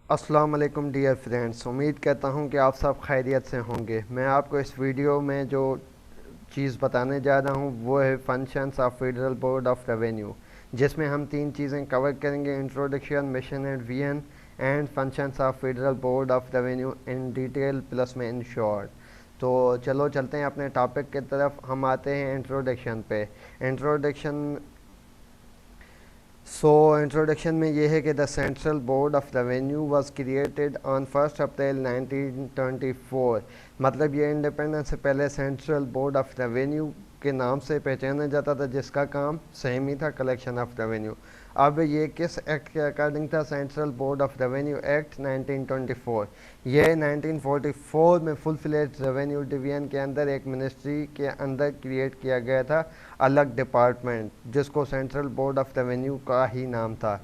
अस्सलाम वालेकुम dear friends, उम्मीद करता हूँ कि आप सब खैरियत से होंगे। मैं आपको इस वीडियो में जो चीज़ बताने जा रहा हूँ वो है functions of federal board of revenue, जिसमें हम तीन चीज़ें कवर करेंगे: introduction, mission and vision and functions of federal board of revenue in detail plus में इन शॉर्ट। तो चलो चलते हैं अपने टॉपिक की तरफ। हम आते हैं इंट्रोडक्शन पे। इंट्रोडक्शन इंट्रोडक्शन में ये है कि the central board of revenue was created on 1 अप्रैल 1924। मतलब ये इंडिपेंडेंस से पहले सेंट्रल बोर्ड ऑफ रेवेन्यू के नाम से पहचाना जाता था, जिसका काम सेम ही था, कलेक्शन ऑफ रेवेन्यू। अब ये किस एक्ट के अकॉर्डिंग था? Central board of revenue act 1924। ये 1944 में फुल फ्लेज रेवेन्यू डिवीजन के अंदर एक मिनिस्ट्री के अंदर क्रिएट किया गया था, अलग डिपार्टमेंट, जिसको सेंट्रल बोर्ड ऑफ रेवेन्यू का ही नाम था।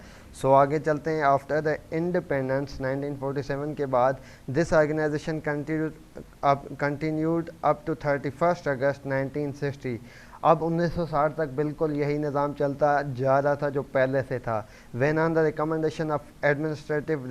आगे चलते हैं। आफ्टर द इंडिपेंडेंस 1947 के बाद this organization continued up to 31 August 1960। अब 1960 तक बिल्कुल यही निज़ाम चलता जा रहा था जो पहले से था। When on the recommendation of administrative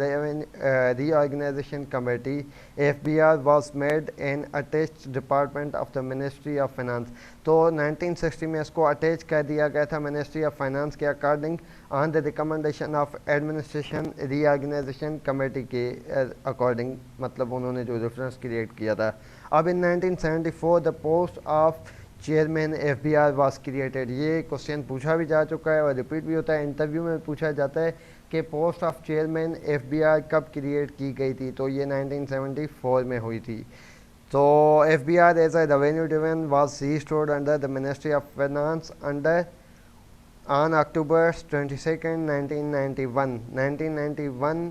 reorganization committee, FBR was made an attached department of the ministry of finance. तो 1960 में इसको अटैच कर दिया गया था मिनिस्ट्री ऑफ फाइनेंस के according, on the recommendation of administration reorganization committee के according. मतलब उन्होंने जो रेफरेंस क्रिएट किया था। अब in 1974 the post of chairman FBR was created. ये क्वेश्चन पूछा भी जा चुका है और रिपीट भी होता है, इंटरव्यू में पूछा जाता है कि पोस्ट ऑफ चेयरमैन एफबीआर कब क्रिएट की गई थी? तो ये 1974 में हुई थी। तो FBR as a revenue division was restored under the ministry of finance under on October 22 1991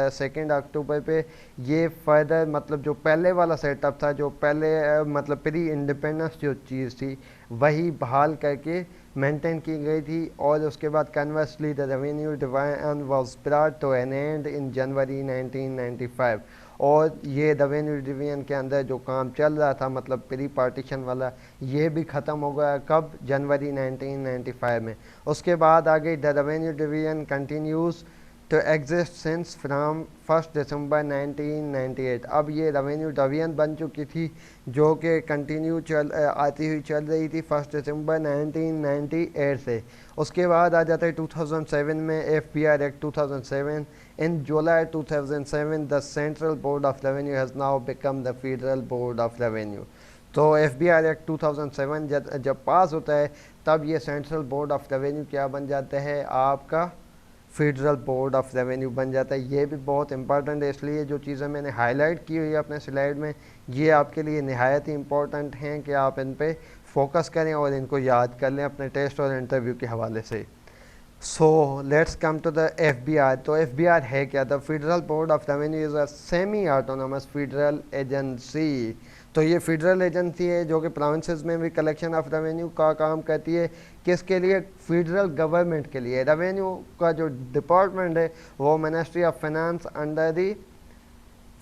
2 October पे ये फर्दर, मतलब जो पहले वाला सेटअप था, जो पहले मतलब प्री इंडिपेंडेंस जो चीज़ थी वही बहाल करके मेंटेन की गई थी। और उसके बाद conversely the revenue division was brought to an end in January 1995। और ये रेवेन्यू डिवीजन के अंदर जो काम चल रहा था, मतलब प्री पार्टीशन वाला, ये भी ख़त्म हो गया। कब? जनवरी 1995 में। उसके बाद आगे the revenue division continues to exist since from 1 December 1998। अब ये रेवेन्यू डिवीजन बन चुकी थी, जो कि कंटिन्यू आती हुई चल रही थी 1 दिसंबर 1998 से। उसके बाद आ जाता है 2007 में FBR act 2007। In July 2007 the central board of revenue has now become the federal board of revenue. तो एफबीआर एक्ट 2007 जब पास होता है तब ये सेंट्रल बोर्ड ऑफ रेवेन्यू क्या बन जाता है? आपका फेडरल बोर्ड ऑफ रेवेन्यू बन जाता है। ये भी बहुत इंपॉर्टेंट है, इसलिए जो चीज़ें मैंने हाईलाइट की हुई है अपने स्लाइड में, ये आपके लिए नहायत ही इम्पॉर्टेंट हैं कि आप इन पे फोकस करें और इनको याद कर लें अपने टेस्ट और इंटरव्यू के हवाले से। Let's come to the FBR. तो एफबीआर है क्या? The federal board of revenue is a semi autonomous federal agency. तो ये फेडरल एजेंसी है जो कि प्रोविंसेस में भी कलेक्शन ऑफ रेवेन्यू का काम करती है। किसके लिए? फेडरल गवर्नमेंट के लिए। रेवेन्यू का जो डिपार्टमेंट है वो ministry of finance under the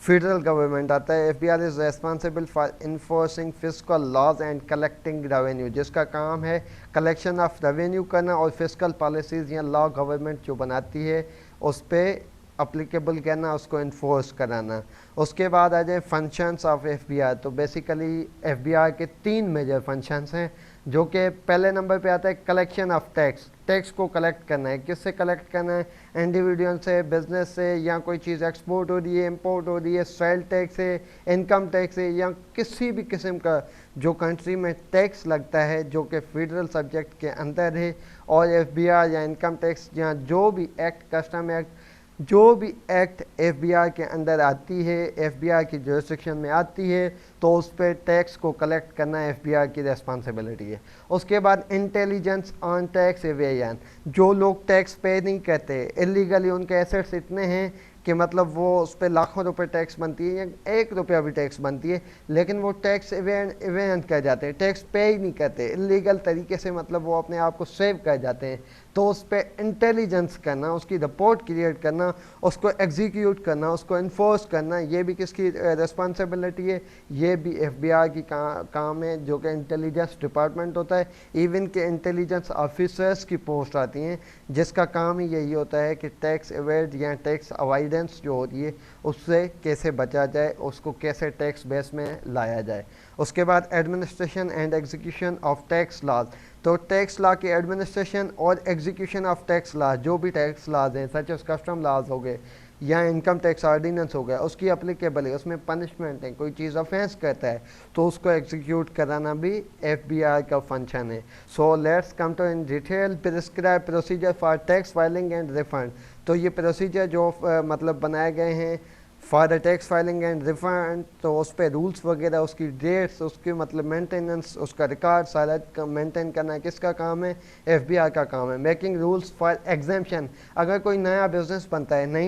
federal government आता है। FBR is responsible for enforcing fiscal laws and collecting revenue, जिसका काम है कलेक्शन ऑफ रेवेन्यू करना और फिस्कल पॉलिसीज़ या लॉ गवर्नमेंट जो बनाती है उस पर अप्लीकेबल करना, उसको इन्फोर्स कराना। उसके बाद आ जाए फंक्शंस ऑफ एफबीआर। तो बेसिकली एफबीआर के तीन मेजर फंक्शंस हैं, जो कि पहले नंबर पे आता है कलेक्शन ऑफ टैक्स। टैक्स को कलेक्ट करना है। किससे कलेक्ट करना है? इंडिविजुअल से, बिजनेस से, या कोई चीज़ एक्सपोर्ट हो रही है, इंपोर्ट हो रही है, सेल टैक्स है, इनकम टैक्स है, या किसी भी किस्म का जो कंट्री में टैक्स लगता है जो कि फेडरल सब्जेक्ट के अंदर है। और एफबीआर या इनकम टैक्स या जो भी एक्ट, कस्टम एक्ट, जो भी एक्ट एफबीआर के अंदर आती है, एफबीआर की जुरिस्डिक्शन में आती है, तो उस पर टैक्स को कलेक्ट करना एफबीआर की रिस्पॉन्सिबिलिटी है। उसके बाद इंटेलिजेंस ऑन टैक्स एवेजन। जो लोग टैक्स पे नहीं करते, इलीगली उनके एसेट्स इतने हैं कि मतलब वो उस पर लाखों रुपए टैक्स बनती है या 1 रुपया भी टैक्स बनती है, लेकिन वो टैक्स इवेंट कर जाते हैं, टैक्स पे ही नहीं करते इलीगल तरीके से, मतलब वो अपने आप को सेव कर जाते हैं। तो उस पर इंटेलिजेंस करना, उसकी रिपोर्ट क्रिएट करना, उसको एग्जीक्यूट करना, उसको इन्फोर्स करना, ये भी किसकी रिस्पॉन्सिबिलिटी है? ये भी एफबीआर की काम है, जो कि इंटेलिजेंस डिपार्टमेंट होता है। इवन के इंटेलिजेंस ऑफिसर्स की पोस्ट आती हैं, जिसका काम ही यही होता है कि टैक्स एवेड या टैक्स अवॉइड अवॉइडेंस जो होती है उससे कैसे बचा जाए, उसको कैसे टैक्स बेस में लाया जाए। उसके बाद administration and execution of tax laws. तो टैक्स लॉ की एडमिनिस्ट्रेशन और एग्जीक्यूशन ऑफ टैक्स लॉज, जो भी टैक्स लॉज हैं सच एस कस्टम लॉज हो गए या इनकम टैक्स ऑर्डिनेंस हो गया, उसकी अप्लीकेबल है, उसमें पनिशमेंट है, कोई चीज़ ऑफेंस करता है तो उसको एग्जीक्यूट कराना भी FBI का फंक्शन है। So let's come to in detail prescribe procedure for tax filing and refund. तो ये प्रोसीजर जो मतलब बनाए गए हैं for the tax filing and refund, तो उस पर रूल्स वगैरह, उसकी डेट्स, उसकी मतलब मेंटेनेंस, उसका रिकॉर्ड सारा मेंटेन करना किसका काम है? FBI का काम है। मेकिंग रूल्स फॉर एग्जाम्पशन, अगर कोई नया बिजनेस बनता है, नई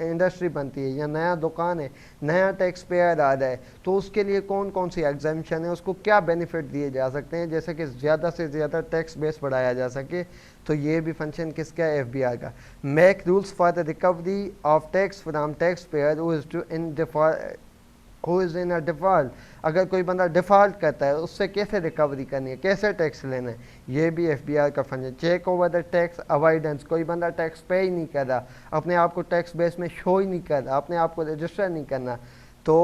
इंडस्ट्री बनती है या नया दुकान है, नया टैक्स पेयर आ रहा है, तो उसके लिए कौन कौन सी एग्जाम्पशन है, उसको क्या बेनिफिट दिए जा सकते हैं जैसे कि ज़्यादा से ज़्यादा टैक्स बेस बढ़ाया जा सके, तो ये भी फंक्शन किसका है? FBI का। Make rules for the recovery of tax from tax payer who is in a default, अगर कोई बंदा डिफ़ॉल्ट करता है उससे कैसे रिकवरी करनी है, कैसे टैक्स लेना है, ये भी FBI का function. Check over the tax avoidance, कोई बंदा टैक्स पे ही नहीं कर रहा, अपने आप को टैक्स बेस में शो ही नहीं कर रहा, अपने आप को रजिस्टर नहीं करना, तो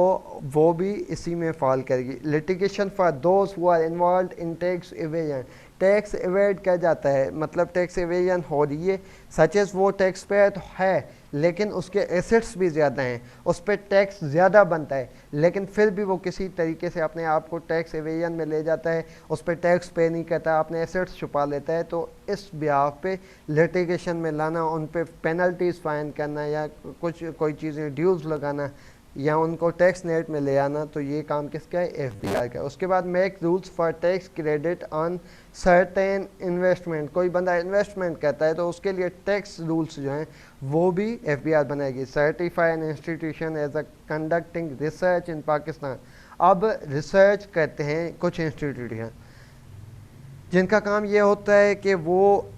वो भी इसी में फॉल करेगी। Litigation for those who are involve in tax evasion, tax evade किया जाता है, मतलब टैक्स एवेजन हो रही है, सच एस वो टैक्स पेयर तो है लेकिन उसके एसेट्स भी ज़्यादा हैं, उस पर टैक्स ज़्यादा बनता है, लेकिन फिर भी वो किसी तरीके से अपने आप को टैक्स एवेजन में ले जाता है, उस पर टैक्स पे नहीं करता, अपने एसेट्स छुपा लेता है, तो इस ब्याह पे लिटिगेशन में लाना, उन पे पेनल्टीज फाइन करना या कुछ कोई चीज़ें ड्यूज लगाना या उनको टैक्स नेट में ले आना, तो ये काम किसका है? FBI का। उसके बाद make rules for tax credit on certain investment, कोई बंदा इन्वेस्टमेंट करता है तो उसके लिए टैक्स रूल्स जो हैं वो भी FBI बनाएगी। Certify an institution as a conducting research in Pakistan, अब रिसर्च करते हैं कुछ इंस्टीट्यूशन जिनका काम ये होता है कि वो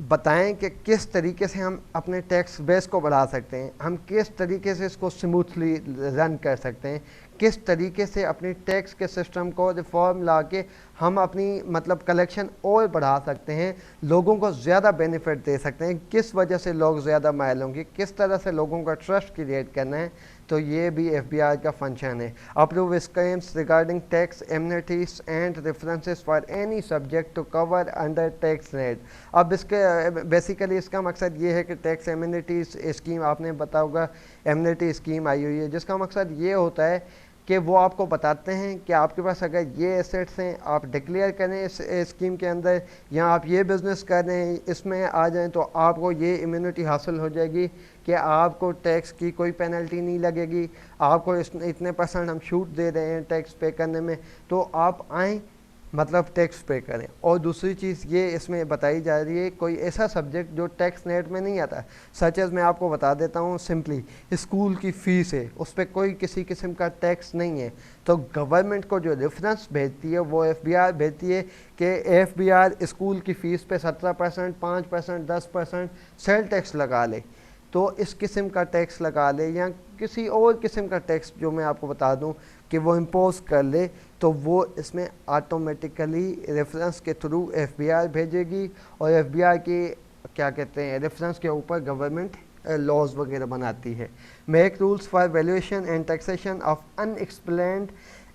बताएं कि किस तरीके से हम अपने टैक्स बेस को बढ़ा सकते हैं, हम किस तरीके से इसको स्मूथली रन कर सकते हैं, किस तरीके से अपनी टैक्स के सिस्टम को रिफॉर्म ला के हम अपनी मतलब कलेक्शन और बढ़ा सकते हैं, लोगों को ज़्यादा बेनिफिट दे सकते हैं, किस वजह से लोग ज़्यादा माइल होंगे, किस तरह से लोगों का ट्रस्ट क्रिएट करना है, तो ये भी FBI का फंक्शन है। Approve schemes regarding tax amenities and references for any subject to cover under tax net. अब इसके बेसिकली इसका मकसद ये है कि टैक्स एमनिटीज स्कीम, आपने बताया होगा एमनिटी स्कीम आई हुई है, जिसका मकसद ये होता है कि वो आपको बताते हैं कि आपके पास अगर ये एसेट्स हैं आप डिक्लेयर करें इस स्कीम के अंदर, या आप ये बिज़नेस कर रहे हैं इसमें आ जाएं तो आपको ये इम्यूनिटी हासिल हो जाएगी कि आपको टैक्स की कोई पेनल्टी नहीं लगेगी, आपको इतने % हम छूट दे रहे हैं टैक्स पे करने में, तो आप आएँ मतलब टैक्स पे करें। और दूसरी चीज़ ये इसमें बताई जा रही है कोई ऐसा सब्जेक्ट जो टैक्स नेट में नहीं आता, सच एज मैं आपको बता देता हूँ सिंपली, स्कूल की फ़ीस है उस पर कोई किसी किस्म का टैक्स नहीं है, तो गवर्नमेंट को जो रेफरेंस भेजती है वो FBI भेजती है कि FBI स्कूल की फ़ीस पे 17%, 5%, 10% सेल टैक्स लगा ले, तो इस किस्म का टैक्स लगा ले या किसी और किस्म का टैक्स जो मैं आपको बता दूं कि वो इम्पोज कर ले, तो वो इसमें ऑटोमेटिकली रेफरेंस के थ्रू FBI भेजेगी और FBI के क्या कहते हैं रेफरेंस के ऊपर गवर्नमेंट लॉज वगैरह बनाती है। Make rules for valuation and taxation of unexplained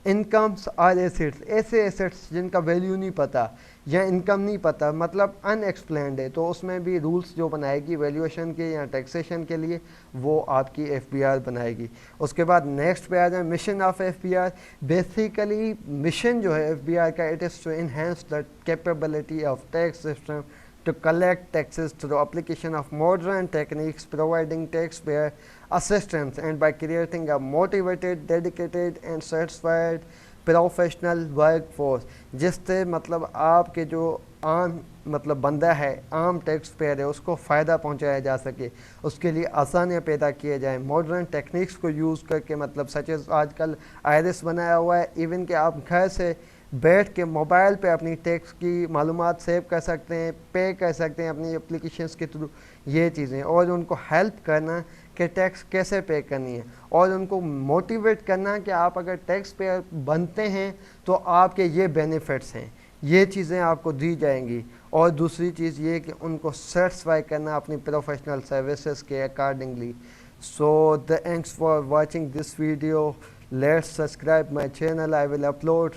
incomes और एसेट्स, ऐसे एसेट्स जिनका वैल्यू नहीं पता या इनकम नहीं पता, मतलब अनएक्सप्लेन्ड है, तो उसमें भी रूल्स जो बनाएगी वैल्यूएशन के या टैक्सेशन के लिए वो आपकी FBI बनाएगी। उसके बाद नेक्स्ट पे आ जाए mission of FBI। Basically mission जो है FBI का, it is to enhance the capability of tax system to collect taxes through application of modern techniques, providing taxpayer assistance, and by creating a motivated, dedicated and satisfied professional workforce, जिससे मतलब आपके जो आम मतलब बंदा है, आम टैक्स पेयर है, उसको फ़ायदा पहुंचाया जा सके, उसके लिए आसानियाँ पैदा किए जाएँ मॉडर्न टेक्निक्स को यूज़ करके, मतलब सच एज आजकल आईरिस बनाया हुआ है, इवन कि आप घर से बैठ के मोबाइल पे अपनी टैक्स की मालूमात सेव कर सकते हैं, पे कर सकते हैं अपनी एप्लीकेशंस के थ्रू, ये चीज़ें, और उनको हेल्प करना कि टैक्स कैसे पे करनी है, और उनको मोटिवेट करना कि आप अगर टैक्स पेयर बनते हैं तो आपके ये बेनिफिट्स हैं, ये चीज़ें आपको दी जाएंगी। और दूसरी चीज़ ये कि उनको सेटिस्फाई करना अपनी प्रोफेशनल सर्विसेज के accordingly. So thanks for watching this video. Let's subscribe my channel. I will upload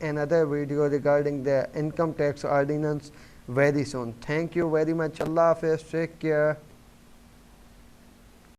another video regarding the income tax ordinance very soon. Thank you very much. Allah Hafiz. Take care.